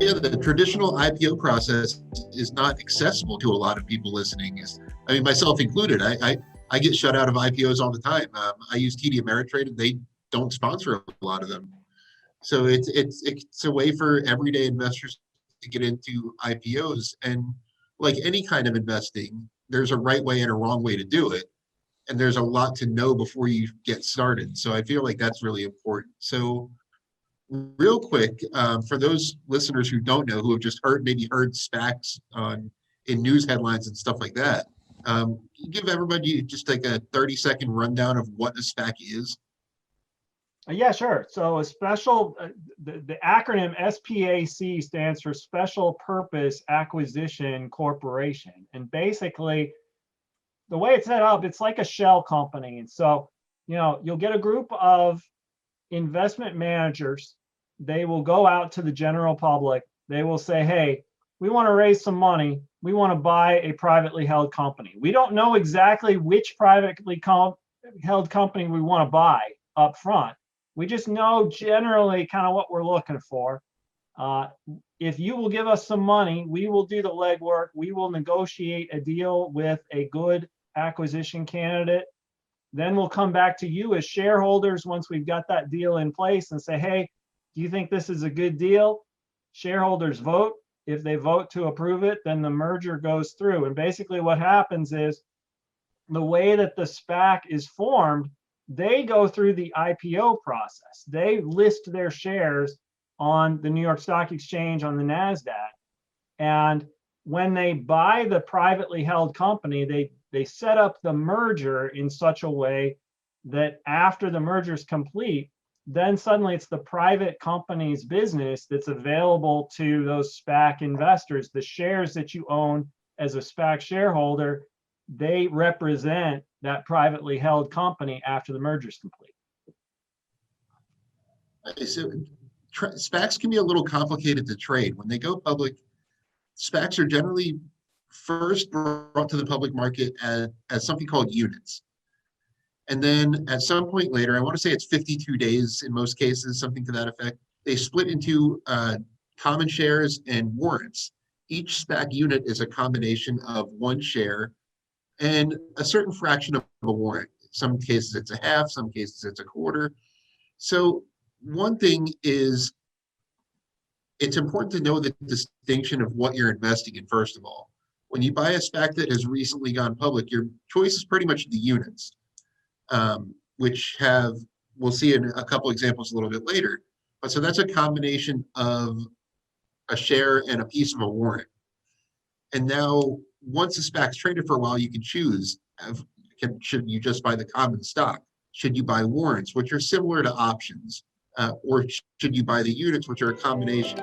Yeah, the traditional IPO process is not accessible to a lot of people listening. I mean, myself included. I get shut out of IPOs all the time. I use TD Ameritrade, and they don't sponsor a lot of them. So it's a way for everyday investors to get into IPOs. And like any kind of investing, there's a right way and a wrong way to do it. And there's a lot to know before you get started. So I feel like that's really important. So real quick, for those listeners who don't know, who have just maybe heard SPACs in news headlines and stuff like that, give everybody just like a 30-second rundown of what a SPAC is. Yeah, sure. So the acronym SPAC stands for Special Purpose Acquisition Corporation. And basically, the way it's set up, it's like a shell company. And so, you'll get a group of investment managers. They will go out to the general public. They will say, hey, we want to raise some money. We want to buy a privately held company. We don't know exactly which privately held company we want to buy up front. We just know generally kind of what we're looking for. If you will give us some money, we will do the legwork. We will negotiate a deal with a good acquisition candidate. Then we'll come back to you as shareholders once we've got that deal in place and say, hey, do you think this is a good deal? Shareholders vote. If they vote to approve it, then the merger goes through. And basically what happens is the way that the SPAC is formed, they go through the IPO process. They list their shares on the New York Stock Exchange, on the NASDAQ. And when they buy the privately held company, they set up the merger in such a way that after the merger is complete, then suddenly it's the private company's business that's available to those SPAC investors. The shares that you own as a SPAC shareholder, they represent that privately held company after the merger is complete. So SPACs can be a little complicated to trade. When they go public, SPACs are generally first brought to the public market as something called units. And then at some point later, I want to say it's 52 days in most cases, something to that effect, they split into common shares and warrants. Each SPAC unit is a combination of one share and a certain fraction of a warrant. In some cases it's a half, some cases it's a quarter. So one thing is, it's important to know the distinction of what you're investing in, first of all. When you buy a SPAC that has recently gone public, your choice is pretty much the units, which we'll see in a couple examples a little bit later. But so that's a combination of a share and a piece of a warrant. And now, once a SPAC's traded for a while, you can choose, should you just buy the common stock? Should you buy warrants, which are similar to options? Or should you buy the units, which are a combination?